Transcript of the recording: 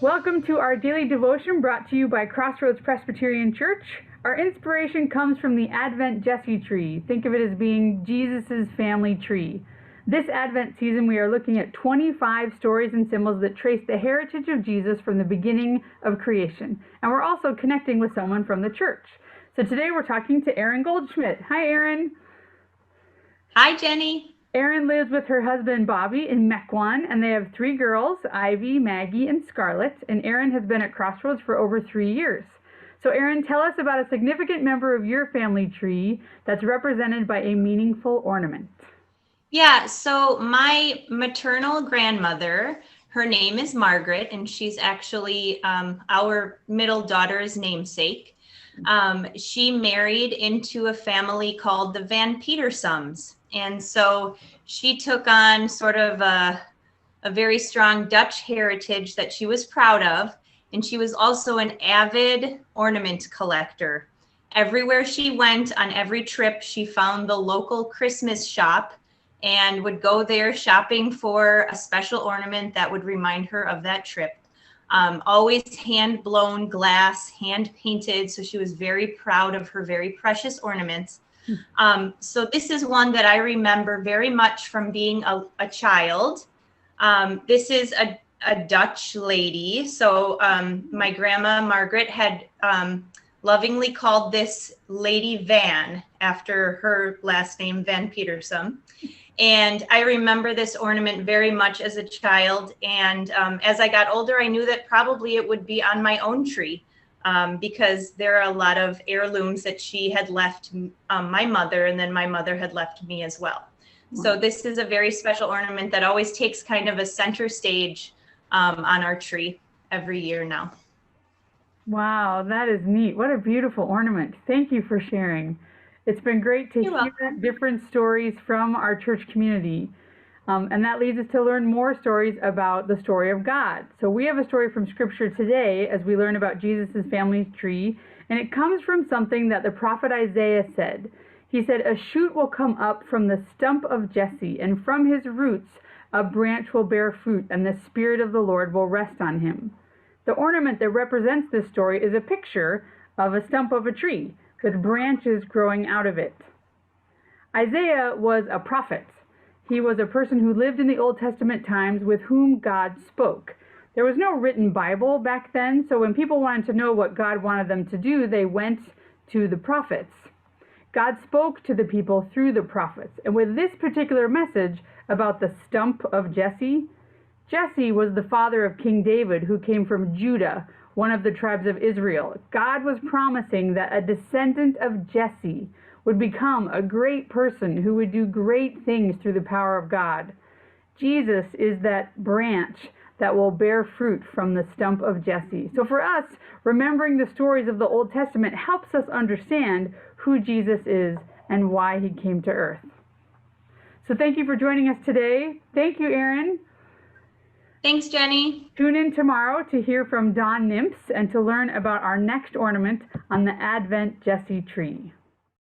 Welcome to our daily devotion brought to you by Crossroads Presbyterian Church. Our inspiration comes from the Advent Jesse tree. Think of it as being Jesus' family tree. This Advent season, we are looking at 25 stories and symbols that trace the heritage of Jesus from the beginning of creation. And we're also connecting with someone from the church. So today we're talking to Erin Goldschmidt. Hi, Erin. Hi, Jenny. Erin lives with her husband, Bobby, in Mequon, and they have 3 girls, Ivy, Maggie, and Scarlett, and Erin has been at Crossroads for over 3 years. So Erin, tell us about a significant member of your family tree that's represented by a meaningful ornament. Yeah, so my maternal grandmother, her name is Margaret, and she's actually our middle daughter's namesake. She married into a family called the Van Petersums. And so she took on sort of a very strong Dutch heritage that she was proud of. And she was also an avid ornament collector. Everywhere she went, on every trip, she found the local Christmas shop and would go there shopping for a special ornament that would remind her of that trip. Always hand-blown glass, hand-painted. So she was very proud of her very precious ornaments. So this is one that I remember very much from being a child. This is a Dutch lady. So my grandma Margaret had lovingly called this Lady Van after her last name, Van Petersum. And I remember this ornament very much as a child. And as I got older, I knew that probably it would be on my own tree. Because there are a lot of heirlooms that she had left my mother, and then my mother had left me as well. So this is a very special ornament that always takes kind of a center stage on our tree every year now. Wow, that is neat. What a beautiful ornament. Thank you for sharing. It's been great to hear different stories from our church community. And that leads us to learn more stories about the story of God. So we have a story from Scripture today as we learn about Jesus' family tree, and it comes from something that the prophet Isaiah said. He said, "A shoot will come up from the stump of Jesse, and from his roots a branch will bear fruit, and the Spirit of the Lord will rest on him." The ornament that represents this story is a picture of a stump of a tree with branches growing out of it. Isaiah was a prophet. He was a person who lived in the Old Testament times with whom God spoke. There was no written Bible back then, so when people wanted to know what God wanted them to do, they went to the prophets. God spoke to the people through the prophets. And with this particular message about the stump of Jesse, Jesse was the father of King David, who came from Judah, one of the tribes of Israel. God was promising that a descendant of Jesse would become a great person who would do great things through the power of God. Jesus is that branch that will bear fruit from the stump of Jesse. So for us, remembering the stories of the Old Testament helps us understand who Jesus is and why he came to earth. So thank you for joining us today. Thank you, Erin. Thanks, Jenny. Tune in tomorrow to hear from Don Nimps and to learn about our next ornament on the Advent Jesse tree.